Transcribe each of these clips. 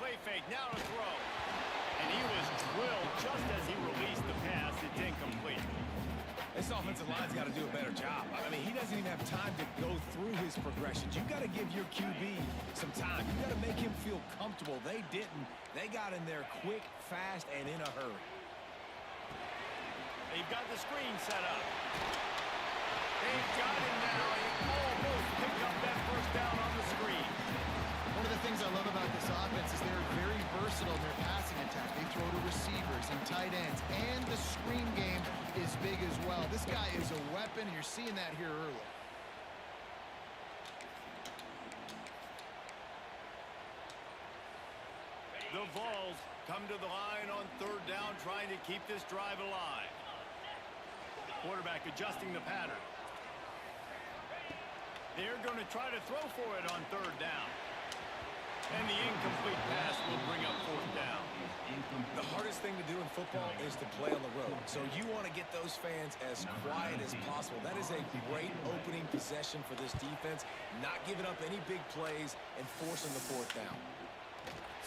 play fake, now to throw. And he was drilled just as he released the pass. It's incomplete. This offensive line's got to do a better job. I mean, he doesn't even have time to go through his progressions. You've got to give your QB some time. You've got to make him feel comfortable. They didn't. They got in there quick, fast, and in a hurry. They've got the screen set up. They've got him now. He almost picked up that first down on the screen. One of the things I love about this offense is they're very versatile in their passing attack. They throw to receivers and tight ends, and the screen game is big as well. This guy is a weapon, and you're seeing that here early. The Vols come to the line on third down, trying to keep this drive alive. Quarterback adjusting the pattern. They're going to try to throw for it on third down. And the incomplete pass will bring up fourth down. The hardest thing to do in football is to play on the road. So you want to get those fans as quiet as possible. That is a great opening possession for this defense. Not giving up any big plays and forcing the fourth down.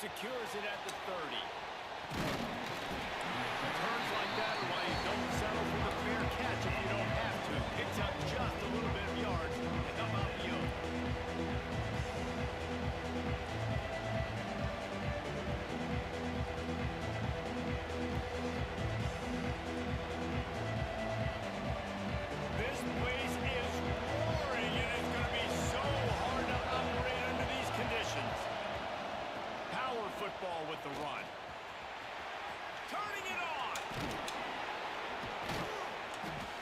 Secures it at the 30. Turns like that are why you don't settle for the fair catch if you don't have to. Picks up just a little bit of yards and up out the yoke. This place is roaring, and it's going to be so hard to operate under these conditions. Power football with the run. Turning it on.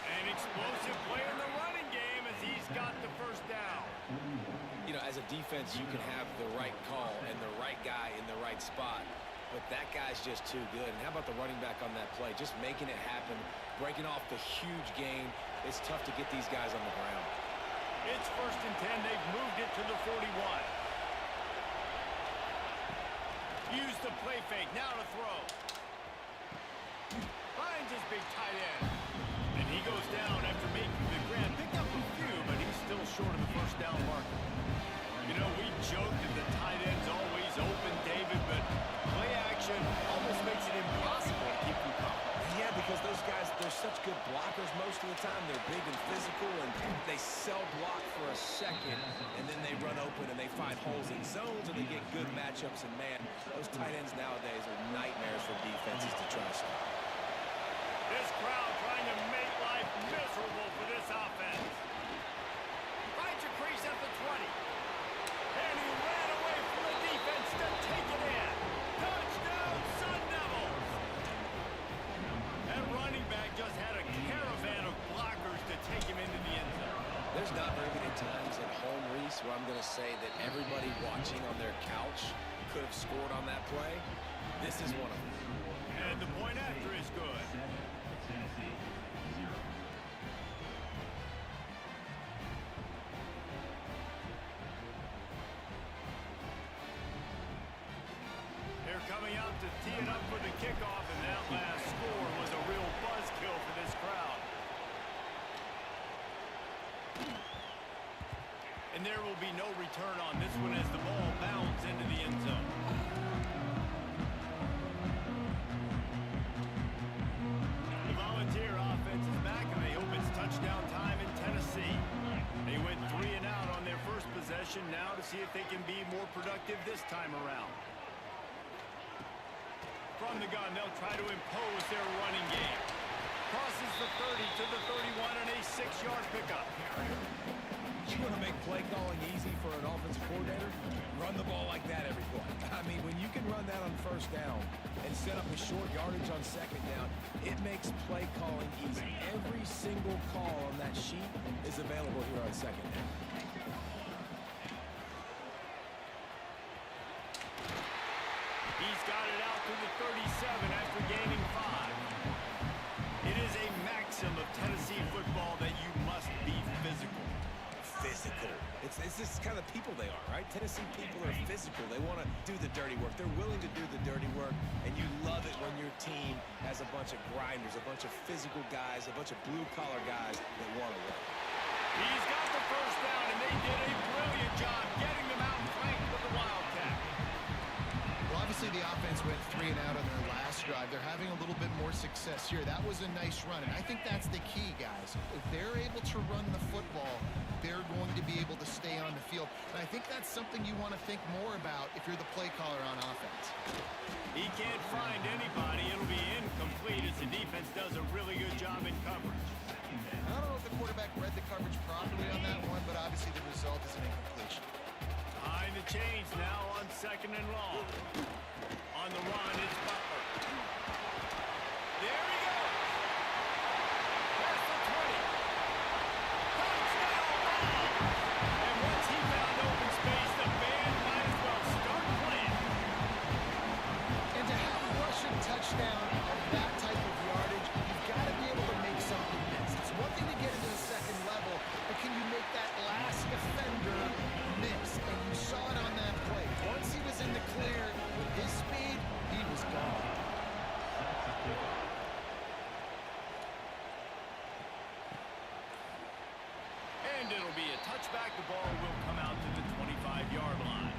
An explosive play in the running game as he's got the first down. You know, as a defense, you can have the right call and the right guy in the right spot, but that guy's just too good. And how about the running back on that play? Just making it happen, breaking off the huge gain. It's tough to get these guys on the ground. It's 1st and 10. They've moved it to the 41. Use the play fake. Now to throw. Finds his big tight end. And he goes down after making the grab. Picked up a few, but he's still short of the first down marker. You know, we joked that the tight end's always open, David, but play action almost makes it impossible to keep them coming. Yeah, because those guys, they're such good blockers most of the time. They're big and physical, and they sell block for a second, and then they run open and they find holes in zones, and they get good matchups. And, man, those tight ends nowadays are nightmares for defenses to try to stop. This crowd trying to make life miserable for this offense. Finds a crease at the 20. And he ran away from the defense to take it in. Touchdown, Sun Devils! That running back just had a caravan of blockers to take him into the end zone. There's not very many times at home, Reese, where I'm going to say that everybody watching on their couch could have scored on that play. This is one of them. And the point after is good. They're coming out to tee it up for the kickoff, and that last score was a real buzzkill for this crowd. And there will be no return on this one as the ball bounds into the end zone. The Volunteer offense is back, and they hope it's touchdown time in Tennessee. They went 3 and out on their first possession, now to see if they can be more productive this time around. From the gun, they'll try to impose their running game. Crosses the 30 to the 31 and a 6-yard pickup. You want to make play calling easy for an offensive coordinator? Run the ball like that every play. I mean, when you can run that on first down and set up a short yardage on second down, it makes play calling easy. Every single call on that sheet is available here on second down. He's got it out to the 37 after gaining 5. It is a maxim of Tennessee football that you must be physical. Physical. It's just kind of the people they are, right? Tennessee people are physical. They want to do the dirty work. They're willing to do the dirty work, and you love it when your team has a bunch of grinders, a bunch of physical guys, a bunch of blue-collar guys that want to work. He's got the first down, and they did a brilliant job getting them out flanked with the Wildcat. Well, went 3 and out on their last drive. They're having a little bit more success here. That was a nice run, and I think that's the key, guys. If they're able to run the football, they're going to be able to stay on the field. And I think that's something you want to think more about if you're the play caller on offense. He can't find anybody. It'll be incomplete as the defense does a really good job in coverage. I don't know if the quarterback read the coverage properly on that one, but obviously the result is an incompletion. Behind the chains now on 2nd and long. On the run, it's Butler. There he goes. Past the 20. Touchdown ball. And once he found open space, the band might as well start playing. And to have a rushing touchdown of that type of yardage, you've got to be able to make something miss. It's one thing to get into the second level, but can you make that last defender miss? And you saw it on that play. Once he was in the clear with his speed, he was gone. And it'll be a touchback. The ball will come out to the 25-yard line.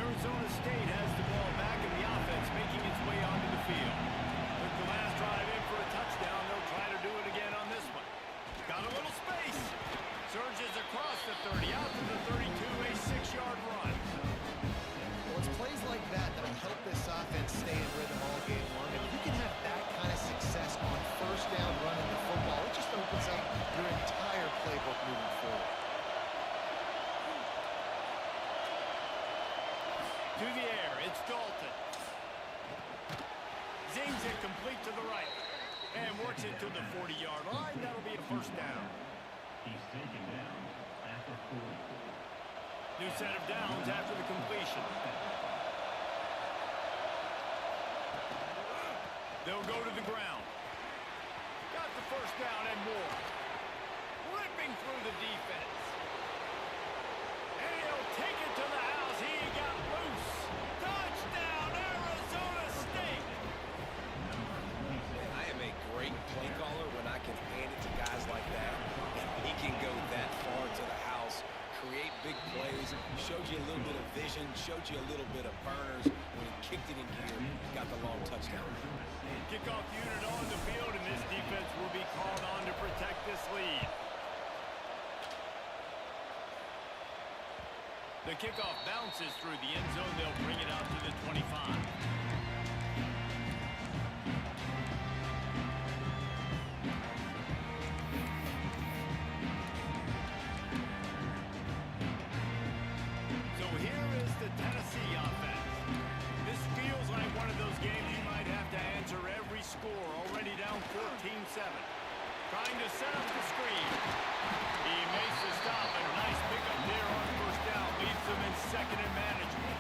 Arizona State has the ball back in the offense, making its way onto the field. Took the last drive in for a touchdown. They'll try to do it again on this one. Got a little space. Surges across the 30, out to the 32, a 6-yard run. Well, it's plays like that that'll help this offense stay in rhythm all game long. And if you can have that kind of success on first down running the football, it just opens up your entire playbook moving forward. To the air, it's Dalton. Zings it complete to the right. And works it to the 40-yard line. That'll be a first down. He's taken down at the 40. New set of downs after the completion. They'll go to the ground. Got the first down and more. Ripping through the defense. And he'll take it to the house. He got loose. Touchdown, Arizona State. I am a great play caller when I can hand it to guys like that. And he can go that far to the house, create big plays, showed you a little bit of vision, showed you a little bit of burners. When he kicked it in gear, got the long touchdown. Kickoff unit on the field, and this defense will be called on to protect this lead. The kickoff bounces through the end zone. They'll bring it out to the 25. So here is the Tennessee offense. This feels like one of those games you might have to answer every score. Already down 14-7. Trying to set up the screen. He makes the stop. A nice pickup there on first down. Leaves them in second and management.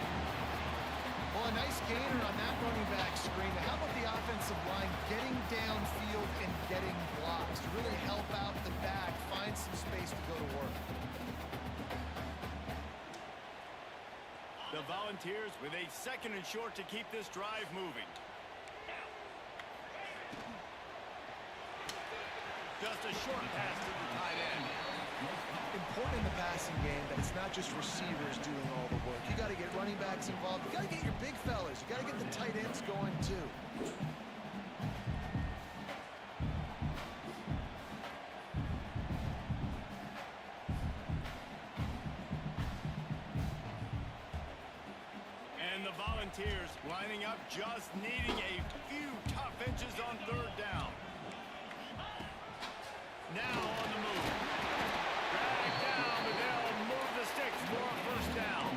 Well, a nice gainer on that running back screen. How about the offensive line getting downfield and getting blocks to really help out the back, find some space to go to work? The Volunteers with a second and short to keep this drive moving. Just a short pass to the tight end. Important in the passing game that it's not just receivers doing all the work. You got to get running backs involved. You got to get your big fellas. You got to get the tight ends going too. And the Volunteers lining up, just needing a few tough inches on third down. Now on the move. Drag down, but they'll move the sticks for a first down.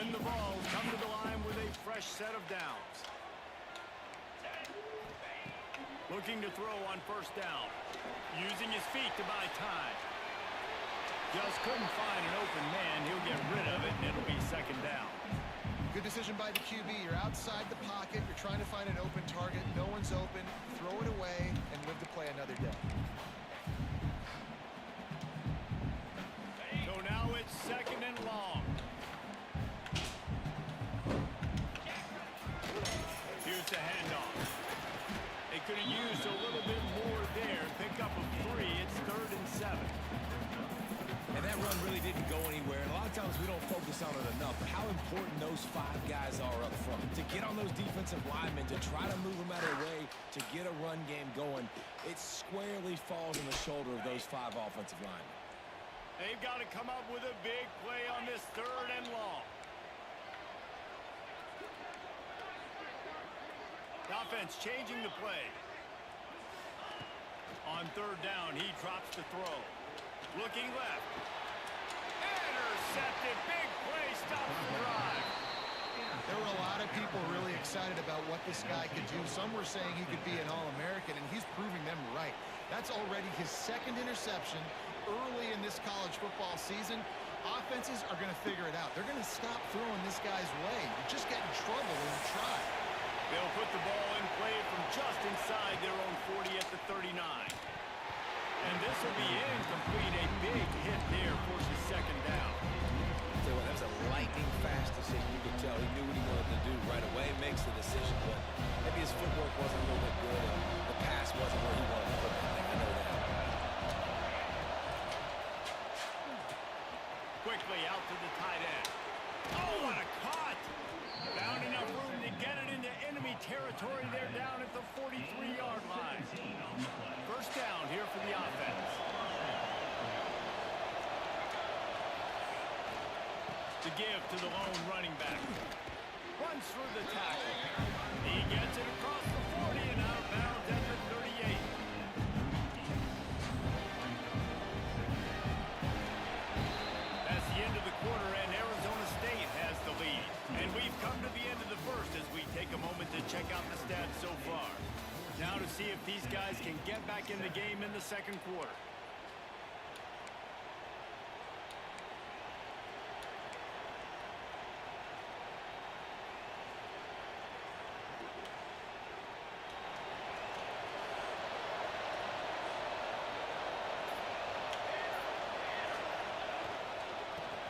And the Vols come to the line with a fresh set of downs. Looking to throw on first down. Using his feet to buy time. Just couldn't find an open man. He'll get rid of it, and it'll be second down. Good decision by the QB. You're outside the pocket. You're trying to find an open target. No one's open. Throw it away and live to play another day. So now it's second and long. really didn't go anywhere, and a lot of times we don't focus on it enough, but how important those 5 guys are up front. To get on those defensive linemen, to try to move them out of the way, to get a run game going, it squarely falls on the shoulder of those 5 offensive linemen. They've got to come up with a big play on this 3rd and long. The offense changing the play. On 3rd down, he drops the throw. Looking left. Intercepted. Big play. Stops the drive. There were a lot of people really excited about what this guy could do. Some were saying he could be an All-American, and he's proving them right. That's already his 2nd interception early in this college football season. Offenses are going to figure it out. They're going to stop throwing this guy's way. You just get in trouble when you try. They'll put the ball in play from just inside their own 40 at the 39. And this will be incomplete. A big hit there forces 2nd down. So that was a lightning fast decision. You could tell he knew what he wanted to do right away. Makes the decision, but maybe his footwork wasn't a little bit good, and the pass wasn't where he wanted to put it. I know that. Quickly out to the tight end. Oh, what a cut! Found enough room to get it into enemy territory. They're down at the 43-yard line. 1st down here for the offense. To give to the lone running back. Runs through the tackle. He gets it across the 40 and out of bounds at the 38. That's the end of the quarter, and Arizona State has the lead. And we've come to the end of the 1st as we take a moment to check out the stats so far. Now to see if these guys can get back in the game in the 2nd quarter.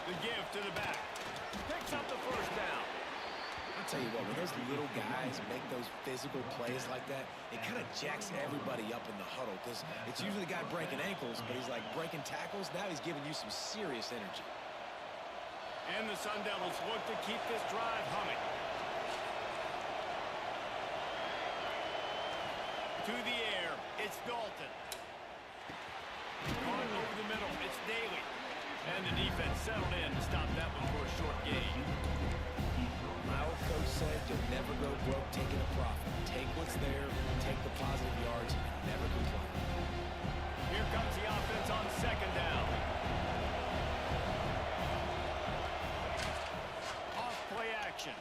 The give to the back. Picks up the 1st down. I'll tell you what, when those little guys make those physical plays like that, it kind of jacks everybody up in the huddle, because it's usually the guy breaking ankles, but he's like breaking tackles. Now he's giving you some serious energy. And the Sun Devils look to keep this drive humming. To the air, it's Dalton. On over the middle, it's Daly. And the defense settled in to stop that one for a short gain. My old coach said you'll never go broke taking a profit. Take what's there, take the positive yards, and never complain. Here comes the offense on 2nd down. Off play action.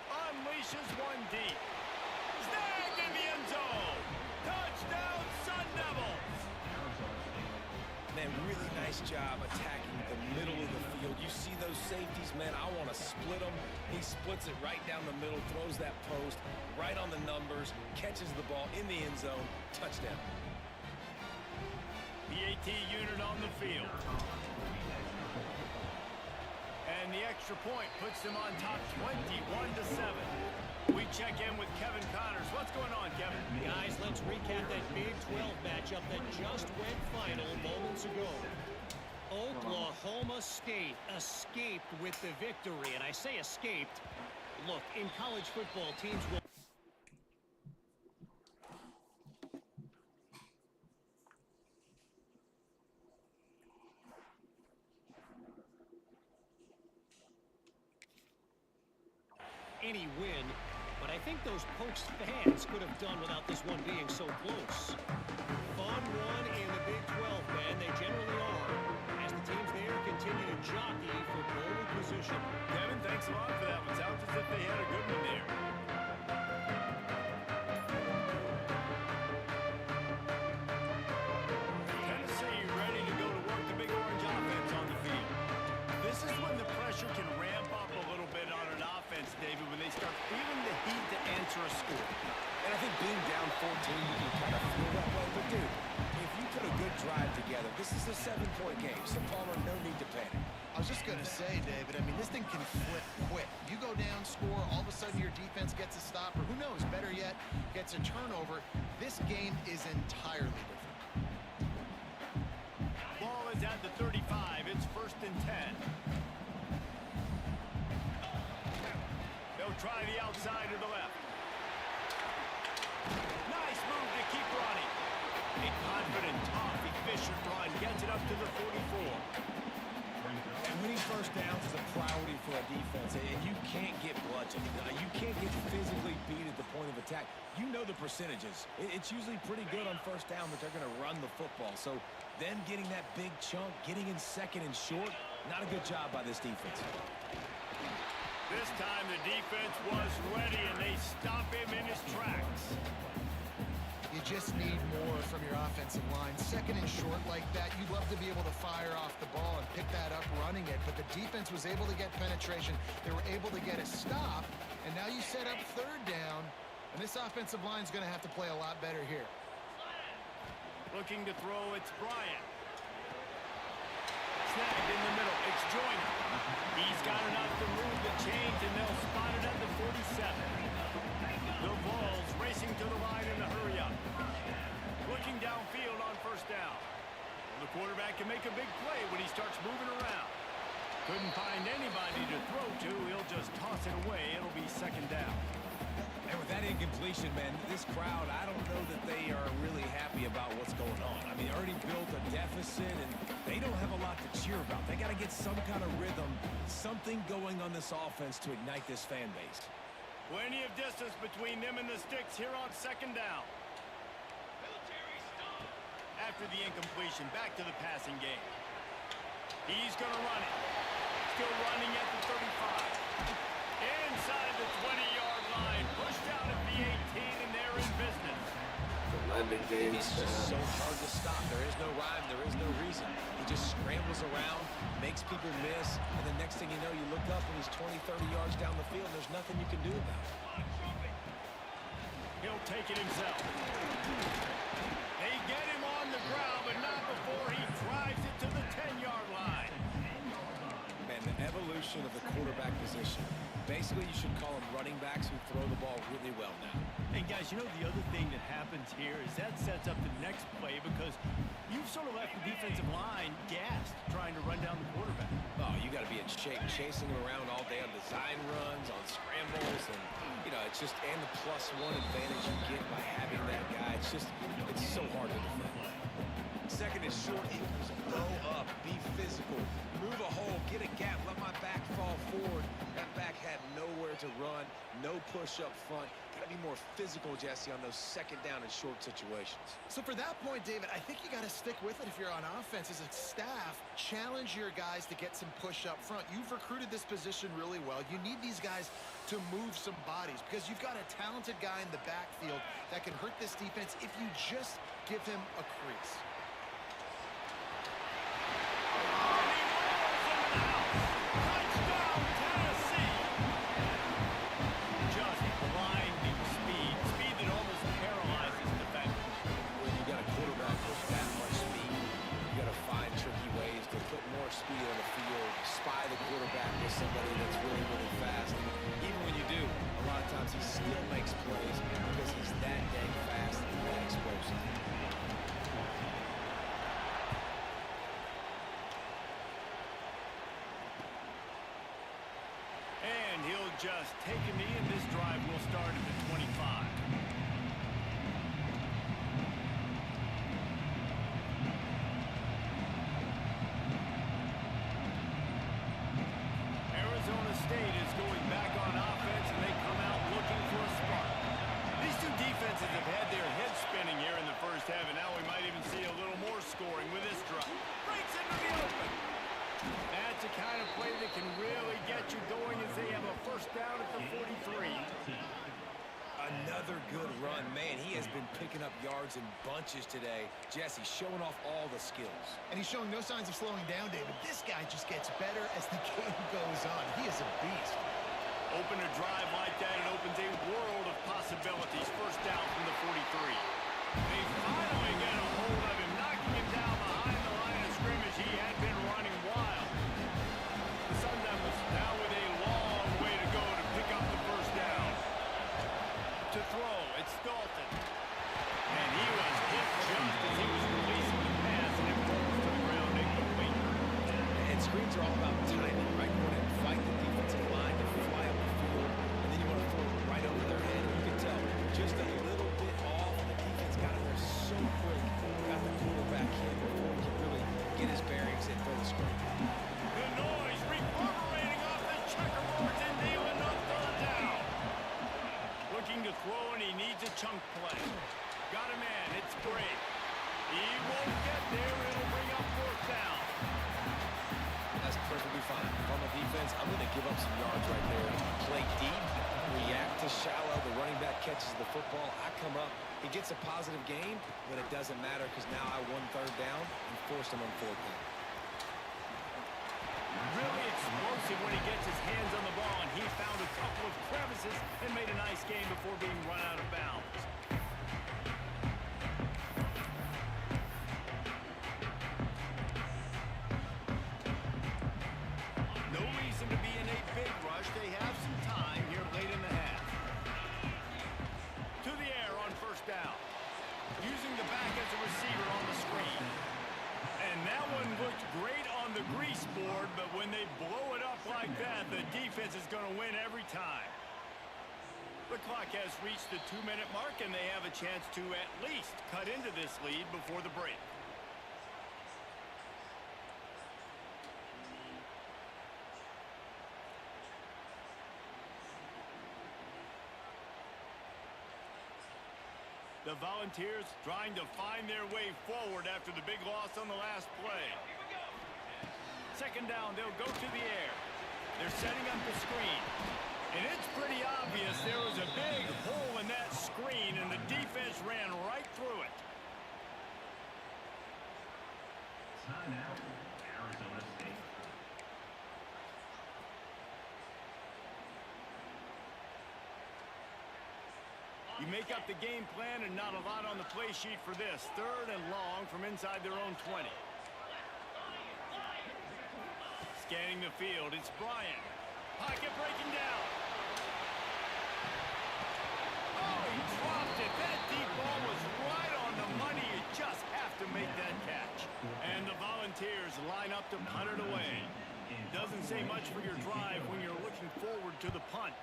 Unleashes one deep. Snagged in the end zone. Touchdown, Sun Devils. Man, really nice job attacking the middle of the field. You see those safeties, man, I want to split them. He splits it right down the middle, throws that post, right on the numbers, catches the ball in the end zone, touchdown. The AT unit on the field. And the extra point puts them on top 21-7. We check in with Kevin Connors. What's going on, Kevin? Guys, let's recap that Big 12 matchup that just went final moments ago. Oklahoma State escaped with the victory, and I say escaped. Look, in college football, teams will... any win, but I think those Pokes fans could have done without this one being so close. Fun one in the Big 12, man. They generally are, as the teams there continue to jockey for pole position. Kevin, thanks a lot for that one. Sounds as if they had a good one there. Tennessee ready to go to work the Big Orange offense on the field. This is when the pressure can ramp up a little bit on an offense, David, when they start feeling the heat to answer a score. And I think being down 14, you can kind of feel that way. But, dude, if you put a good drive together, this is a 7-point game. So, Palmer, no need to panic. I was just going to say, David, I mean, this thing can flip quick. You go down, score, all of a sudden your defense gets a stop, or who knows, better yet, gets a turnover. This game is entirely different. Ball is at the 35. It's 1st and outside to the left. Nice move to keep running. A confident, tough, efficient run gets it up to the 44. And winning first downs is a priority for a defense, and you can't get bludgeoned. You can't get physically beat at the point of attack. You know the percentages. It's usually pretty good on first down that they're going to run the football. So then getting that big chunk, getting in second and short, not a good job by this defense. This time the defense was ready, and they stop him in his tracks. You just need more from your offensive line. Second and short like that, you'd love to be able to fire off the ball and pick that up running it, but the defense was able to get penetration. They were able to get a stop, and now you set up third down, and this offensive line is going to have to play a lot better here. Looking to throw, it's Bryant. Snagged in the middle, it's Joyner. He's got enough to move the chains, and they'll spot it at the 47. The Vols racing to the line in a hurry up. Looking downfield on first down. The quarterback can make a big play when he starts moving around. Couldn't find anybody to throw to. He'll just toss it away. It'll be second down. And with that incompletion, man, this crowd, I don't know that they are really happy about what's going on. I mean, already built a deficit, and they don't have a lot to cheer about. They got to get some kind of rhythm, something going on this offense to ignite this fan base. Plenty of distance between them and the sticks here on second down. After the incompletion, back to the passing game. He's going to run it. Still running at the 35. Inside the 20-yard line. Pushed out at the 18, and they're in business. It's just so hard to stop. There is no rhyme. There is no reason. He just scrambles around, makes people miss, and the next thing you know, you look up and he's 20, 30 yards down the field, and there's nothing you can do about it. He'll take it himself. They get him on the ground, but not before he drives it to the 10-yard line. Man, the evolution of the quarterback position. Basically, you should call them running backs who throw the ball really well now. And guys, you know the other thing that happens here is that sets up the next play because you've sort of left the defensive line gassed trying to run down the quarterback. Oh, you got to be in shape, chasing him around all day on design runs, on scrambles, and, you know, it's just, and the +1 advantage you get by having that guy. It's just, it's so hard to defend. Second is short equals go up, be physical, move a hole, get a gap, let my back fall forward. That back had nowhere to run, no push up front. Got to be more physical, Jesse, on those second down and short situations. So for that point, David, I think you got to stick with it if you're on offense. As a staff, challenge your guys to get some push up front. You've recruited this position really well. You need these guys to move some bodies because you've got a talented guy in the backfield that can hurt this defense if you just give him a crease. Speed on the field, spy the quarterback with somebody that's really, really fast. And even when you do, a lot of times he still makes plays because he's that dang fast and that explosive. And he'll just take a knee, and this drive will start at the 25. Arizona State is going back on offense, and they come out looking for a spark. These two defenses have had their heads spinning here in the first half, and now we might even see a little more scoring with this drive. Breaks into the open. That's the kind of play that can really get you going as they have a first down at the 43. Another good run. Man, he has been picking up yards in bunches today. Jesse showing off all the skills. And he's showing no signs of slowing down, David. This guy just gets better as the game goes on. He is a beast. Open a drive like that, it opens a world of possibilities. First down from the 43. They finally get a hold of him, knocking him down behind the line of scrimmage. He had been running wild. The Sun Devils now with a long way to go to pick up the first down. To throw, it's Dalton. And he was hit just as he was releasing the pass, and it falls to the ground incomplete. And screens are all about timing, right? You want to fight the defensive line to fly up the field, and then you want to throw his bearings and throw the screen. The noise reverberating off the checkerboards and nailing up third down. Looking to throw, and he needs a chunk play. Got a man, it's Gray. He won't get there, it'll bring up fourth down. That's perfectly fine. If I'm a defense, I'm going to give up some yards right there. Play deep, react to shallow. The running back catches the football. I come up. He gets a positive gain, but it doesn't matter because now I won third down and forced him on fourth down. Really explosive when he gets his hands on the ball, and he found a couple of crevices and made a nice game before being run out of bounds. No reason to be in a big rush. They have some time here late in the half. To the air on first down. Using the back as a receiver on the screen. And that one looked great on the grease board, but when they blow it up like that, the defense is going to win every time. The clock has reached the 2-minute mark, and they have a chance to at least cut into this lead before the break. The Volunteers trying to find their way forward after the big loss on the last play. Second down, they'll go to the air. They're setting up the screen. And it's pretty obvious there was a big hole in that screen, and the defense ran right through it. Timeout, Arizona State. You make up the game plan and not a lot on the play sheet for this. Third and long from inside their own 20. Scanning the field, it's Bryant. Pocket breaking down. Oh, he dropped it. That deep ball was right on the money. You just have to make that catch. And the Volunteers line up to punt it away. Doesn't say much for your drive when you're looking forward to the punt.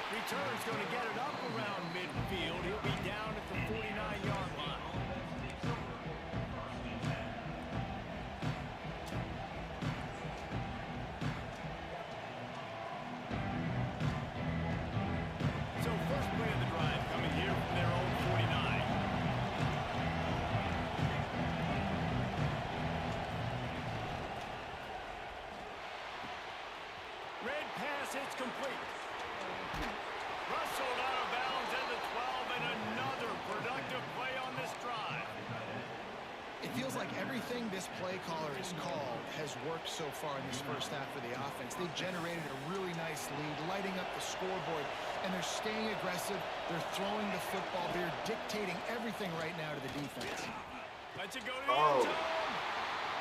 Return's going to get it up around midfield. He'll be down at the 49-yard line. So first play of the drive coming here from their own 49. Red pass, it's complete. Rustled out of bounds at the 12, and another productive play on this drive. It feels like everything this play caller has called has worked so far in this first half for the offense. They've generated a really nice lead, lighting up the scoreboard, and they're staying aggressive. They're throwing the football. They're dictating everything right now to the defense. Lets it go to the end zone.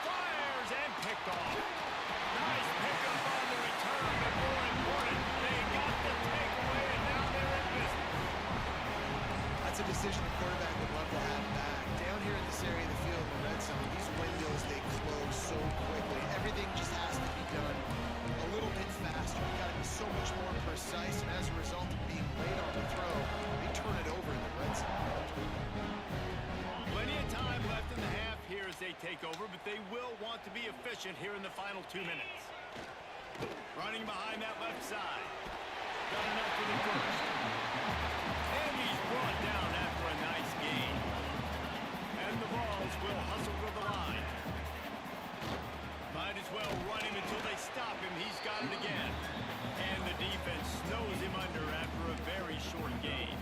Fires and picked off. Nice pickup on the return, but more important, they got the takeaway, and now they're in business. That's a decision the quarterback would love to have back. Down here in this area of the field in the red zone, these windows, they close so quickly. Everything just has to be done a little bit faster. You've got to be so much more precise, and as a result of being late on the throw, they turn it over in the red zone. Plenty of time left in the half here as they take over, but they will want to be efficient here in the final 2 minutes. Running behind that left side. Got enough for the first. And he's brought down after a nice gain. And the Vols will hustle to the line. Might as well run him until they stop him. He's got it again. And the defense snows him under after a very short gain.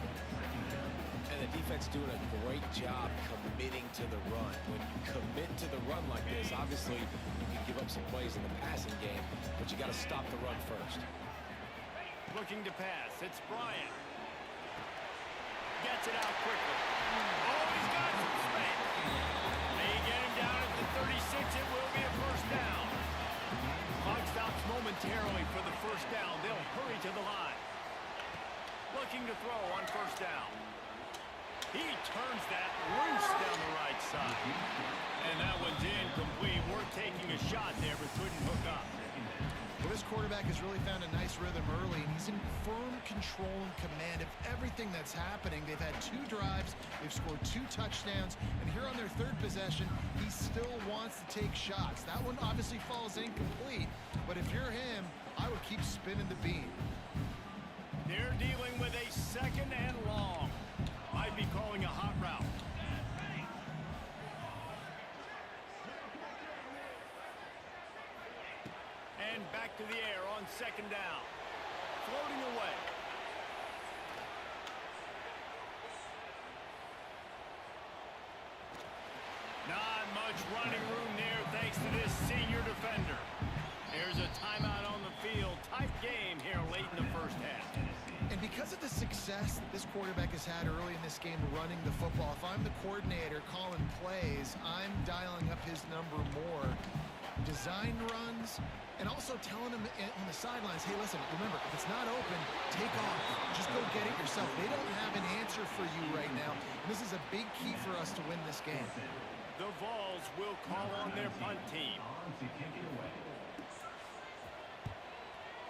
And the defense doing a great job committing to the run. When you commit to the run like this, obviously you can give up some plays in the passing game, but you got to stop the run first. Looking to pass, it's Bryant. Gets it out quickly. Oh, he's got some space. They get him down at the 36. It will be a first down. Clock stops momentarily for the first down. They'll hurry to the line. Looking to throw on first down. He turns that loose down the right side. And that one's incomplete. We're taking a shot there, but couldn't hook up. Well, this quarterback has really found a nice rhythm early, and he's in firm control and command of everything that's happening. They've had 2 drives, they've scored 2 touchdowns, and here on their 3rd possession, he still wants to take shots. That one obviously falls incomplete, but if you're him, I would keep spinning the beam. They're dealing with a 2nd and long. Might be calling a hot route. And back to the air on 2nd down. Floating away. Not much running room there thanks to this senior defender. There's a timeout on the field. Tight game here late in the 1st half. And because of the success that this quarterback has had early in this game running the football, if I'm the coordinator calling plays, I'm dialing up his number more. Design runs, and also telling him on the sidelines, hey, listen, remember, if it's not open, take off. Just go get it yourself. They don't have an answer for you right now. And this is a big key for us to win this game. The Vols will call on their punt team.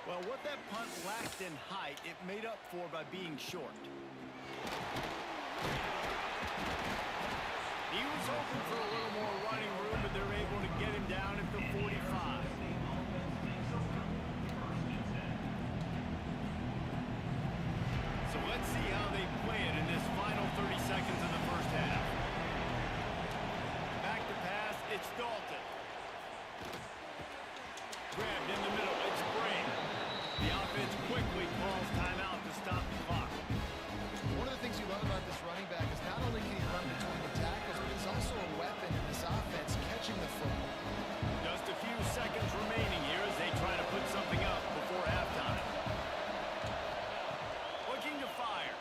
Well, what that punt lacked in height, it made up for by being short. He was hoping for a little more running room, but they're able to get him down at the 45. So let's see how they play it in this final 30 seconds of the 1st half. Back to pass, it's Dalton. Grabbed in the middle, it's Bray. The offense quickly calls timeout to stop the clock. One of the things you love about this running back is not only can he run between the tackles, but he's also a weapon in this offense catching the football. Just a few seconds remaining here as they try to put something up before halftime. Looking to fire.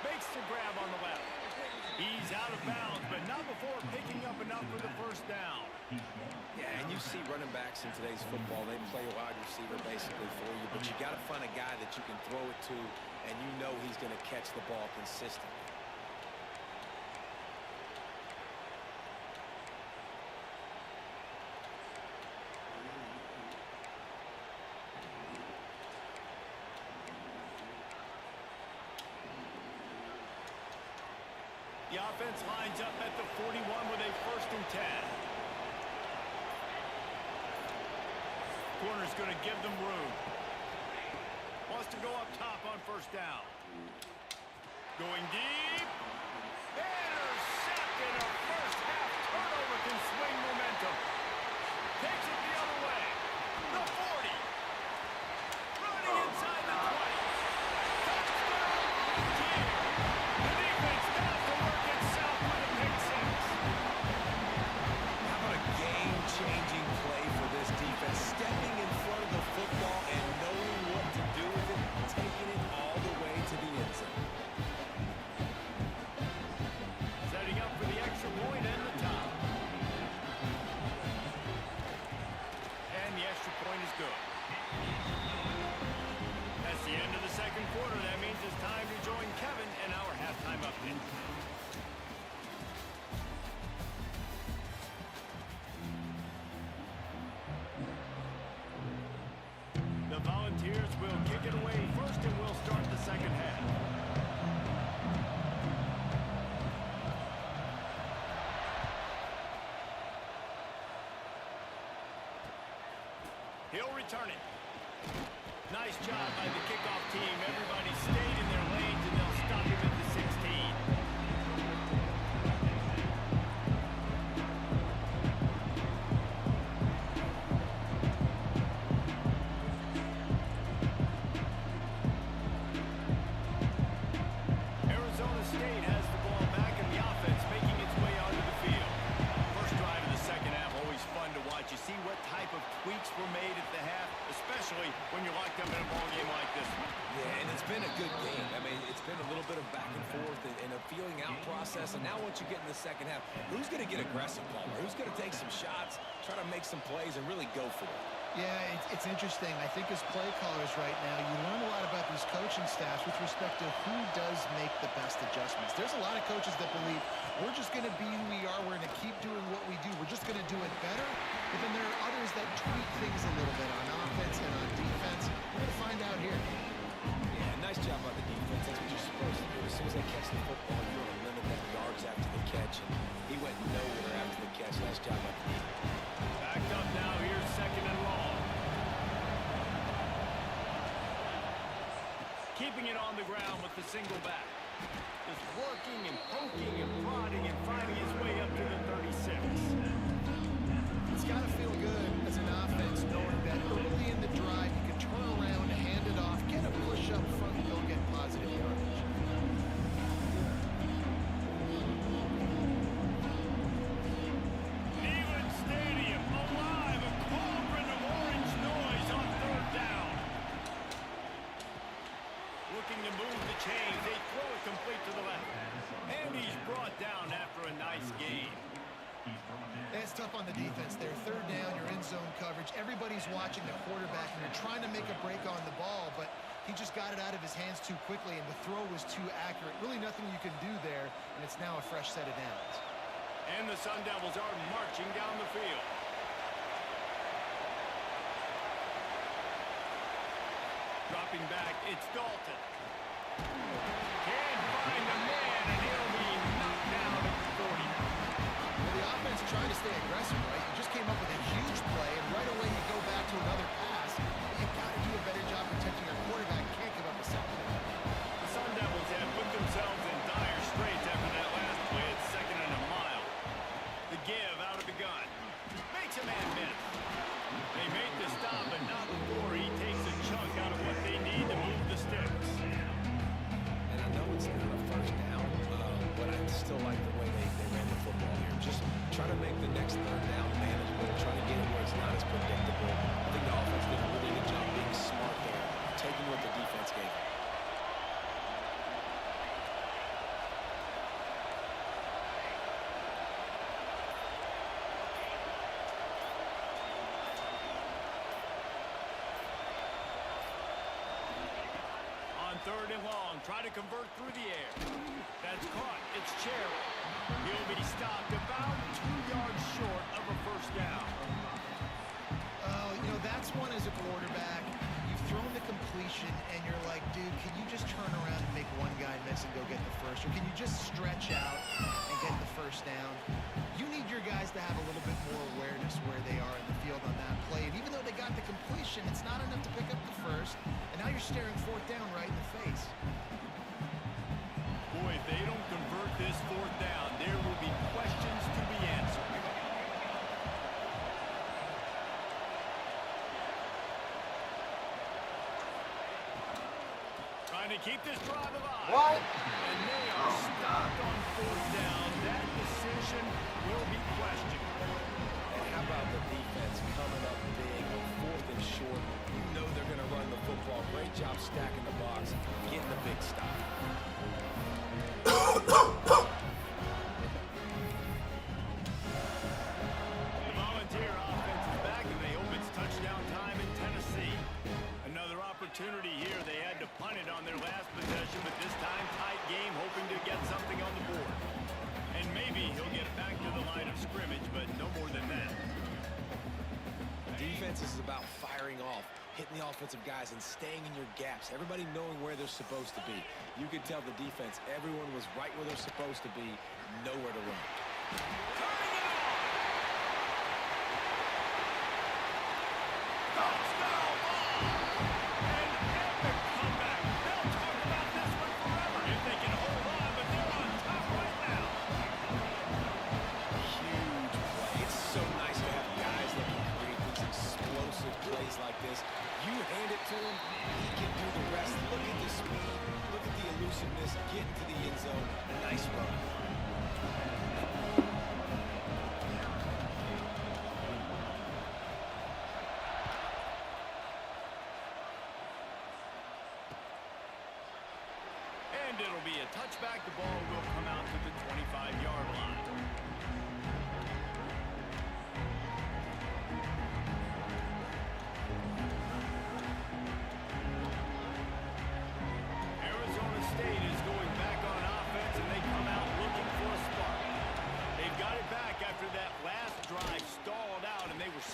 Makes the grab on the left. He's out of bounds, but not before picking up enough for the 1st down. Yeah, and you see running backs in today's football, they play a wide receiver basically for you, but you got to find a guy that you can throw it to, and you know he's going to catch the ball consistently. The offense lines up at the 41 with a 1st and 10. Corner's going to give them room. Wants to go up top on 1st down. Going deep. Intercepted. A 1st half turnover can swing momentum. Takes it the other way. The 40. Running inside the 20. Touchdown. Yeah. The defense has to work itself with a pick 6. How about a game-changing play for this defense? Stepping in front of the football and knowing what to do with it, taking it all the way to the end zone. Setting up for the extra point and the top. And the extra point is good. That's the end of the 2nd quarter. That means it's time to join Kevin in our halftime update. The Volunteers will kick it away first, and we'll start the 2nd half. He'll return it. Nice job by the kickoff team. Everybody stayed in their lanes, and they'll stop him at the 16. Arizona State has the ball back, and the offense making its way onto the field. First drive of the 2nd half, always fun to watch. You see what type of tweaks were made at the half, especially when you're locked up in a ball game like this one. Yeah, and it's been a good game. I mean, it's been a little bit of back and forth and a feeling out process. And now once you get in the 2nd half, who's going to get aggressive, Palmer? Who's going to take some shots, try to make some plays, and really go for it? Yeah, it's interesting. I think as play callers right now, you learn a lot about these coaching staffs with respect to who does make the best adjustments. There's a lot of coaches that believe we're just going to be who we are. We're going to keep doing what we do. We're just going to do it better. but then there are others that tweak things a little bit on offense and on defense. We're going to find out here. Yeah, nice job by the defense. That's what you're supposed to do. As soon as they catch the football, you want to limit that yards after the catch, and he went nowhere after the catch. Nice job by the defense. Backed up now. Here's 2nd and long. Keeping it on the ground with the single back. Just working and poking and prodding and finding his way up to the 36. It's got to feel good as an offense knowing that early in the drive you can turn around, hand it off, get a push up front, and go get positive yardage. Neyland Stadium alive, a cauldron of orange noise on 3rd down. Looking to move the chains. They throw it complete to the left. And he's brought down after a nice gain. It's tough on the defense there. 3rd down, you're in zone coverage. Everybody's watching the quarterback, and you're trying to make a break on the ball, but he just got it out of his hands too quickly, and the throw was too accurate. Really nothing you can do there, and it's now a fresh set of downs. And the Sun Devils are marching down the field. Dropping back, it's Dalton. Can't find a man, and he'll be knocked down at the 40. Well, the offense trying to stay aggressive, right? You just came up with a huge play, and right away you go back to another pass. You've got to do a better job protecting your quarterback. Can't give up a second. The Sun Devils have put themselves in dire straits after that last play. It's 2nd and a mile. The give out of the gun. Makes a man miss. They make the stop, but not before he takes a chunk out of what they need to move the sticks. And I know it's not a 1st down, but I still like the way they ran the football here. Just try to make the next 3rd down manageable, try to get it where it's not as predictable. I think the offense did a really good job being smart there, taking what the defense gave them. On 3rd and long, try to convert through the air. That's caught. It's Cherry. He'll be stopped about 2 yards short of a 1st down. Oh, you know, that's one as a quarterback. You've thrown the completion, and you're like, dude, can you just turn around and make one guy miss and go get the first? Or can you just stretch out and get the 1st down? You need your guys to have a little bit more awareness where they are in the field on that play. And even though they got the completion, it's not enough to pick up the 1st. And now you're staring 4th down right in the face. Boy, if they don't convert this 4th down, there will be questions to be answered. Trying to keep this drive alive. What? And they are stopped on 4th down. That decision will be questioned. And how about the defense coming up big on 4th and short? You know they're going to run the football. Great job stacking the box, getting the big stop. The Volunteer offense is back, and they hope it's touchdown time in Tennessee. Another opportunity here. They had to punt it on their last possession, but this time tight game, hoping to get something on the board. And maybe he'll get back to the line of scrimmage, but no more than that. Defense is about firing off, hitting the offensive guys, and staying in your gaps. Everybody knowing where they're supposed to be. You could tell the defense, everyone was right where they're supposed to be, nowhere to run. Turning it on! Touchdown ball! An epic comeback. They'll talk about this one forever if they can hold on, but they're on top right now. Huge play. It's so nice to have guys that can create these explosive plays like this. You hand it to him, he can do the rest. Look at the speed, look at the elusiveness, get into the end zone. Nice run. And it'll be a touchback. The ball will come out to the 25-yard line. Arizona State is going back on offense, and they come out looking for a spark. They've got it back after that last drive stalled out, and they were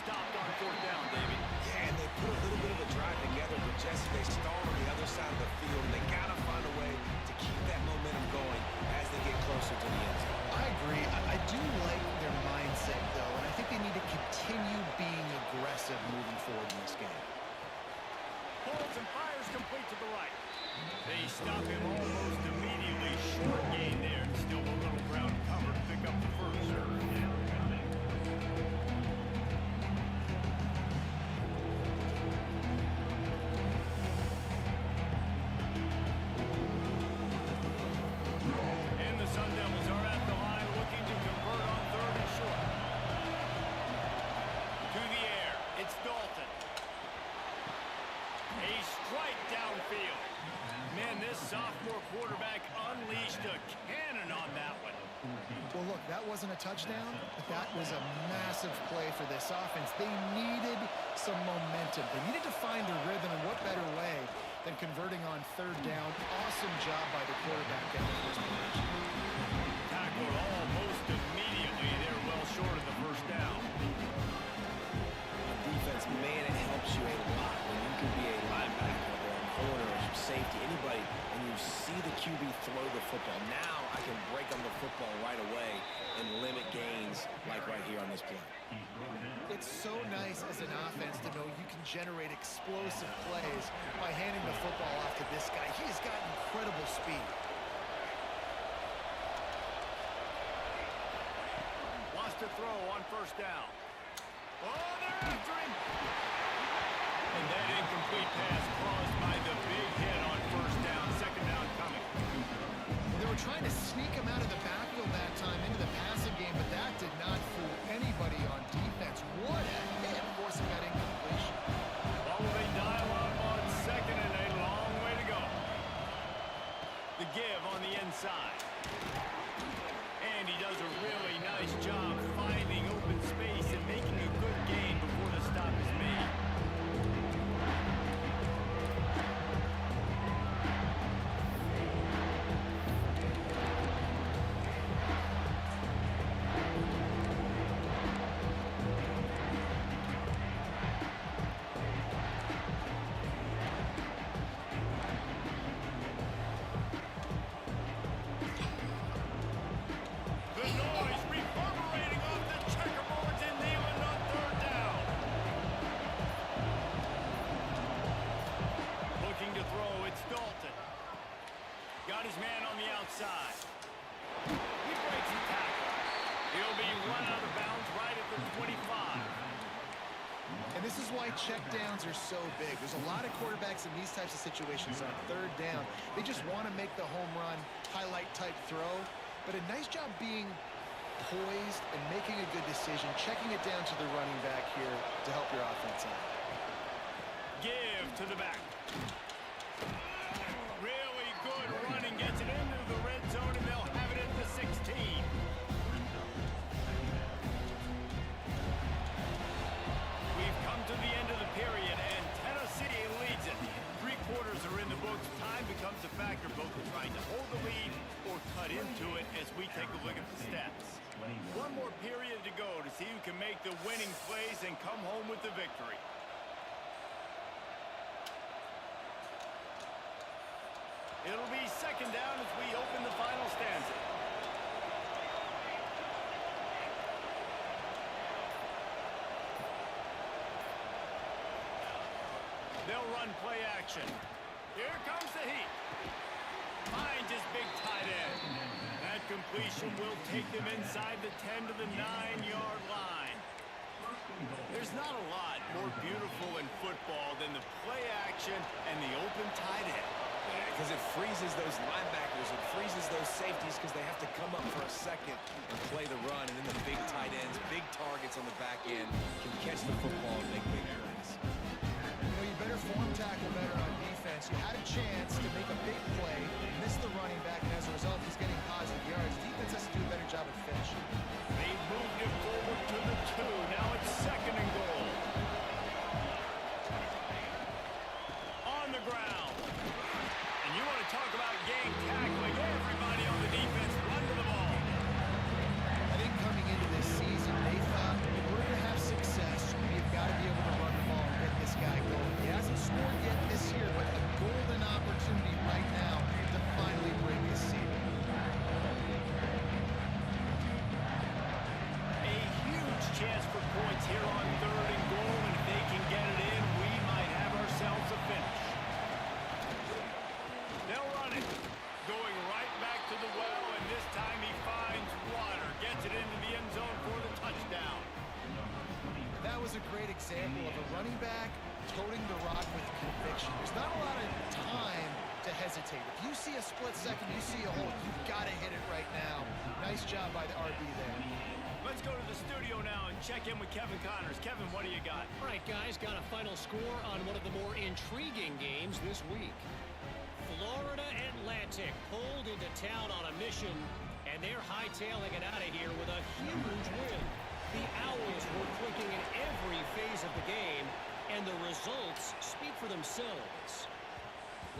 stop him almost immediately. Short gain there. Still a little ground covered to pick up the first. And the Sun Devils are at the line looking to convert on third and short. To the air. It's Dalton. A strike downfield. Man, this sophomore quarterback unleashed a cannon on that one. Well, look, that wasn't a touchdown, but that was a massive play for this offense. They needed some momentum. They needed to find a rhythm, and what better way than converting on third down. Awesome job by the quarterback at the first position. Tackled almost immediately. They're well short of the first down. Defense, man, it helps you a lot when you can be a linebacker or a corner or some safety, anybody, and you see the QB throw the football. Now I can break on the football right away and limit gains like right here on this play. It's so nice as an offense to know you can generate explosive plays by handing the football off to this guy. He has got incredible speed. Wants to throw on first down. Oh, they're after him. And that incomplete pass caused by the big hit on first down. Second down coming. They were trying to sneak him out of the backfield that time into the passing game, but that did not fool anybody on defense. What a hit, forcing that incompletion. What will they dial up on second and a long way to go? The give on the inside. And he does a really nice job finding open space and making a good gain before the stop is made. The noise reverberating off the checkerboards in Neyland on third down. Looking to throw, it's Dalton. Got his man on the outside. He breaks the tackle. He'll be run out of bounds right at the 25. And this is why checkdowns are so big. There's a lot of quarterbacks in these types of situations on third down. They just want to make the home run, highlight type throw. But a nice job being poised and making a good decision, checking it down to the running back here to help your offense out. Give to the back. Really good running. Gets it into the red zone, and they'll have it at the 16. We've come to the end of the period, and Tennessee leads it. 3 quarters are in the books. Time becomes a factor, both in trying to hold the lead or cut into it as we take a look at the stats. One more period to go to see who can make the winning plays and come home with the victory. It'll be second down as we open the final stanza. They'll run play action. Here comes the heat. Finds his big tight end. That completion will take them inside the 10 to the 9-yard line. There's not a lot more beautiful in football than the play action and the open tight end. Because it freezes those linebackers, it freezes those safeties because they have to come up for a second and play the run, and then the big tight ends, big targets on the back end can catch the football and make big plays. You know, you better form tackle better on defense. You had a chance to make a big play, missed the running back, and as a result, he's getting positive yards. Defense has to do a better job of finishing. They moved it forward to the 2. Now it's second and goal. On the ground. And you want to talk about game tackling. Everybody on the defense run to the ball. I think coming into this season, they thought in order to have success, you've got to be able to run the ball and get this guy going. He hasn't scored yet this year, but a golden opportunity example of a running back toting the rock with conviction. There's not a lot of time to hesitate. If you see a split second, you see a hole, you've got to hit it right now. Nice job by the RB there. Let's go to the studio now and check in with Kevin Connors. Kevin, what do you got? All right, guys, got a final score on one of the more intriguing games this week. Florida Atlantic pulled into town on a mission, and they're hightailing it out of here with a huge win. The Owls were clicking in every phase of the game, and the results speak for themselves.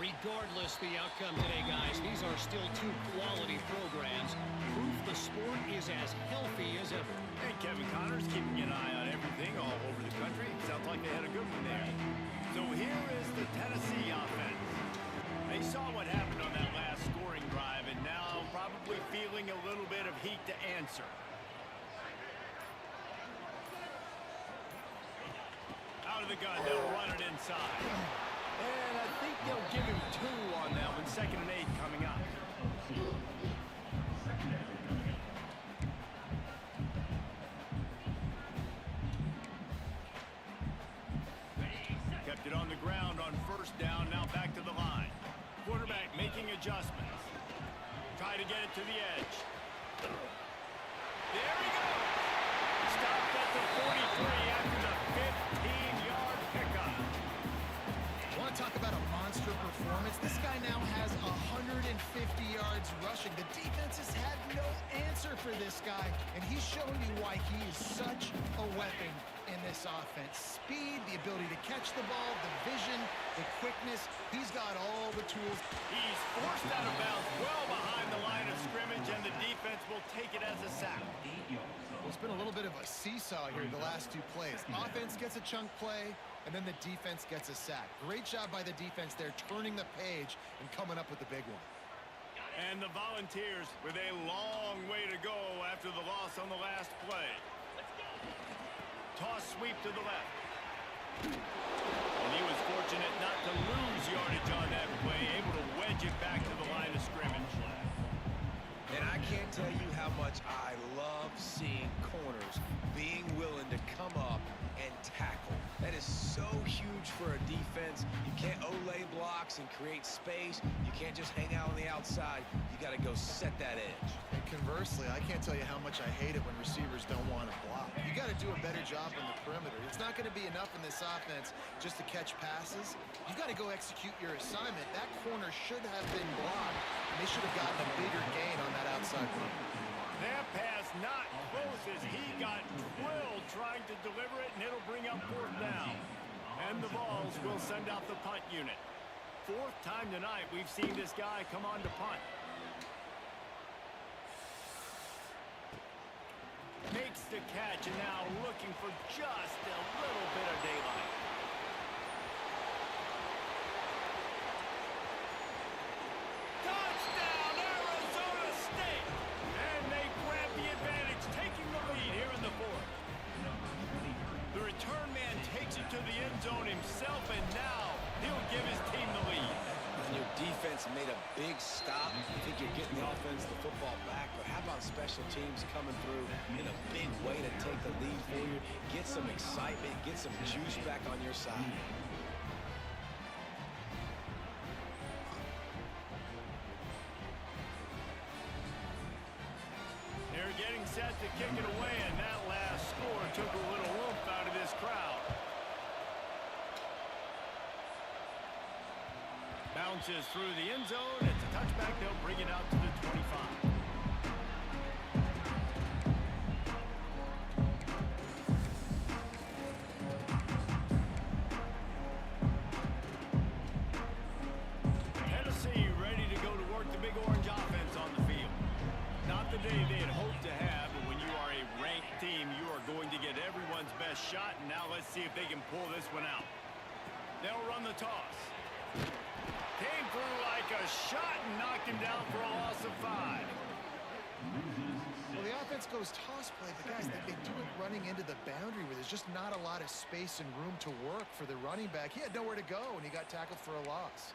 Regardless the outcome today, guys, these are still two quality programs. Proof the sport is as healthy as ever. And Kevin Connors keeping an eye on everything all over the country. Sounds like they had a good one there. So here is the Tennessee offense. They saw what happened on that last scoring drive, and now probably feeling a little bit of heat to answer. Out of the gun, they'll run it inside. And I think they'll give him 2 on that one. 2nd and 8 coming up. Kept it on the ground on 1st down. Now back to the line. Quarterback making adjustments. Try to get it to the edge. There he goes. Stopped at the 43 after the 15-yard pickup. Want to talk about a monster performance? This guy now has 150 yards rushing. The defense has had no answer for this guy, and he's showing you why he is such a weapon in this offense. Speed, the ability to catch the ball, the vision, the quickness. He's got all the tools. He's forced out of bounds well behind the line of scrimmage, and the defense will take it as a sack. Well, it's been a little bit of a seesaw here the last 2 plays. Offense gets a chunk play, and then the defense gets a sack. Great job by the defense there, turning the page and coming up with the big one. And the Volunteers with a long way to go after the loss on the last play. Toss sweep to the left. And he was fortunate not to lose yardage on that play, able to wedge it back to the line of scrimmage. And I can't tell you how much I love seeing corners being willing to come up and tackle. That is so huge for a defense. You can't olay blocks and create space. You can't just hang out on the outside. You got to go set that edge. And conversely, I can't tell you how much I hate it when receivers don't want to block. You got to do a better job on the perimeter. It's not going to be enough in this offense just to catch passes. You got to go execute your assignment. That corner should have been blocked, and they should have gotten a bigger gain on that outside run. That pass not close as he got drilled trying to deliver it, and it'll bring up 4th down. And the Vols will send out the punt unit. 4th time tonight we've seen this guy come on to punt. Makes the catch, and now looking for just a little bit of daylight. Touchdown, Arizona State! And they grab the advantage, taking the lead here in the 4th. The return man takes it to the end zone himself, and now he'll give his team the lead. And your defense made a big stop. I think you're getting the offense, the football back, but how about special teams coming through in a big way to take the lead for you, get some excitement, get some juice back on your side. They're getting set to kick it away, and that last score took a little oomph out of this crowd. Bounces through the end zone. It's a touchback. They'll bring it out to the 25. Tennessee ready to go to work the Big Orange offense on the field. Not the day they had hoped to have, but when you are a ranked team, you are going to get everyone's best shot. And now let's see if they can pull this one out. They'll run the toss. Came through like a shot and knocked him down for a loss of 5. Well, the offense goes toss play, but guys, they do it running into the boundary where there's just not a lot of space and room to work for the running back. He had nowhere to go, and he got tackled for a loss.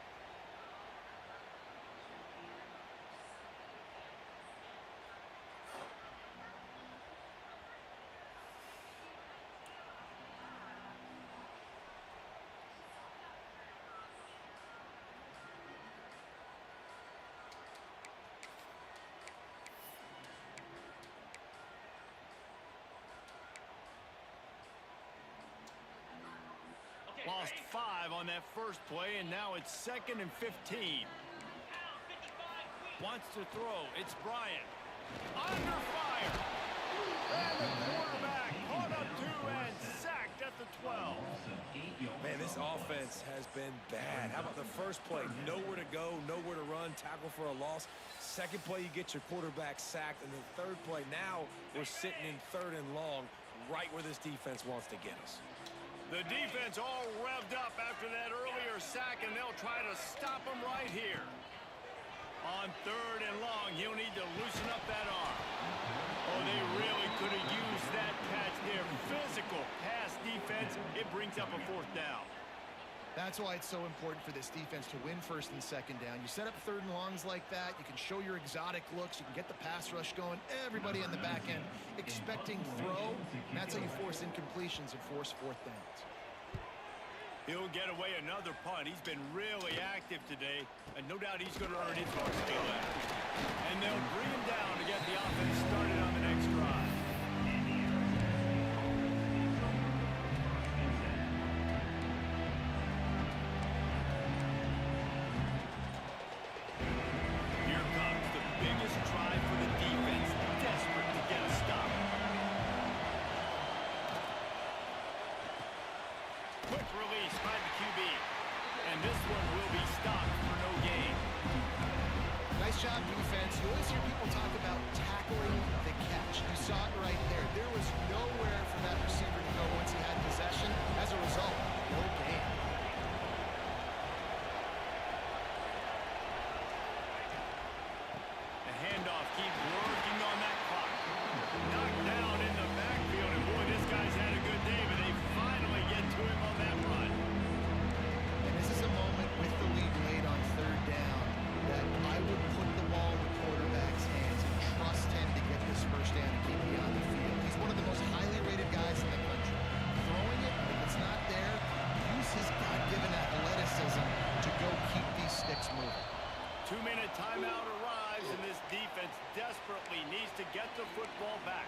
Lost 5 on that first play, and now it's 2nd and 15. Wants to throw. It's Bryant. Under fire. And the quarterback caught up to and sacked at the 12. Man, this offense has been bad. How about the first play? Nowhere to go, nowhere to run, tackle for a loss. Second play, you get your quarterback sacked. And the third play, now we're sitting in 3rd and long, right where this defense wants to get us. The defense all revved up after that earlier sack, and they'll try to stop him right here. On 3rd and long, he'll need to loosen up that arm. Oh, they really could have used that catch there. Physical pass defense. It brings up a 4th down. That's why it's so important for this defense to win 1st and 2nd down. You set up 3rd and longs like that. You can show your exotic looks. You can get the pass rush going. Everybody on the back end expecting throw. And that's how you force incompletions and force 4th downs. He'll get away another punt. He's been really active today, and no doubt he's going to earn his first kill there. And they'll bring him down to get the offense started on the next drive. Here comes the biggest drive for the defense, desperate to get a stop. Quick release by the QB. And this one will be stopped for no gain. Nice job, defense. You always hear people talk about tackling the catch. You saw it right there. There was nowhere for that receiver to go once he had possession. As a result, no gain. The handoff keeps working on that clock. Knocked down in the backfield, and boy, this guy's had a good day, but they finally get to him on that run. And this is a moment with the lead late on 3rd down that I would put the ball in the quarterback's hands and trust him to get this 1st down and keep me on the field. He's one of the most highly rated guys in the country. Throwing it, if it's not there, use his God-given athleticism to go keep these sticks moving. 2-minute timeout arrives, and this defense desperately needs to get the football back.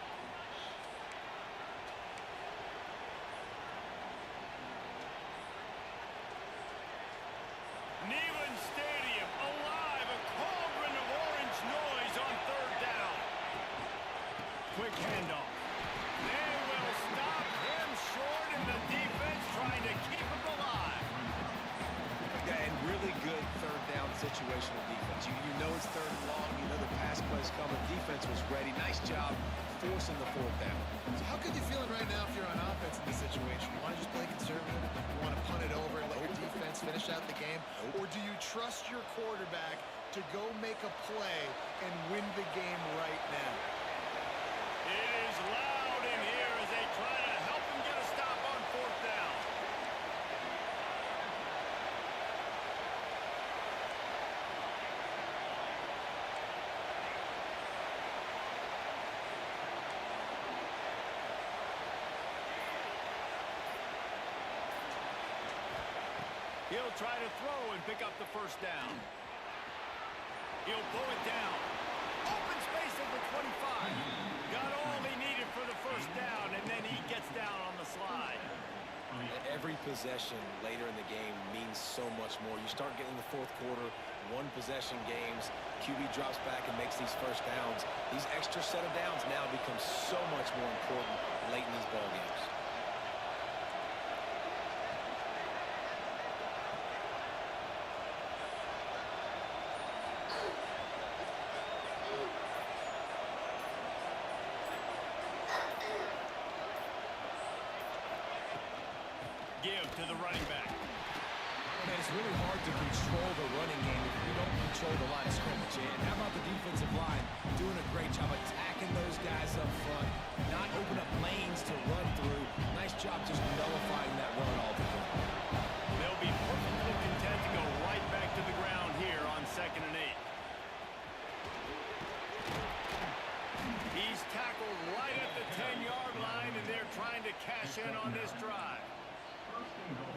Neyland Stadium alive, a cauldron of orange noise on 3rd down. Quick handoff. They will stop him short, and the defense trying to keep him alive. Yeah, and really good 3rd down situational defense. You know it's 3rd and long. You know the pass play's coming. Defense was ready. Nice job forcing the 4th down. So how good you feeling right now if you're on offense in this situation? You want to just play conservative? You want to punt it over and let your defense finish out the game? Or do you trust your quarterback to go make a play and win the game right now? It is loud in here as they try to help him get a stop on 4th down. He'll try to throw and pick up the 1st down. He'll pull it down. Open space at the 25. Got all he needed for the 1st down, and then he gets down on the slide. Every possession later in the game means so much more. You start getting the 4th quarter, 1-possession games, QB drops back and makes these 1st downs. These extra set of downs now become so much more important late in these ball games. Give to the running back. Man, it's really hard to control the running game if you don't control the line of scrimmage. And how about the defensive line doing a great job attacking those guys up front, not open up lanes to run through. Nice job just nullifying that run altogether. They'll be perfectly content to go right back to the ground here on 2nd and 8. He's tackled right at the 10-yard line, and they're trying to cash in on this drive.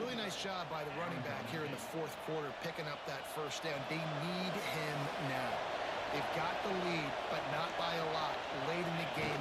Really nice job by the running back here in the 4th quarter, picking up that 1st down. They need him now. They've got the lead, but not by a lot late in the game.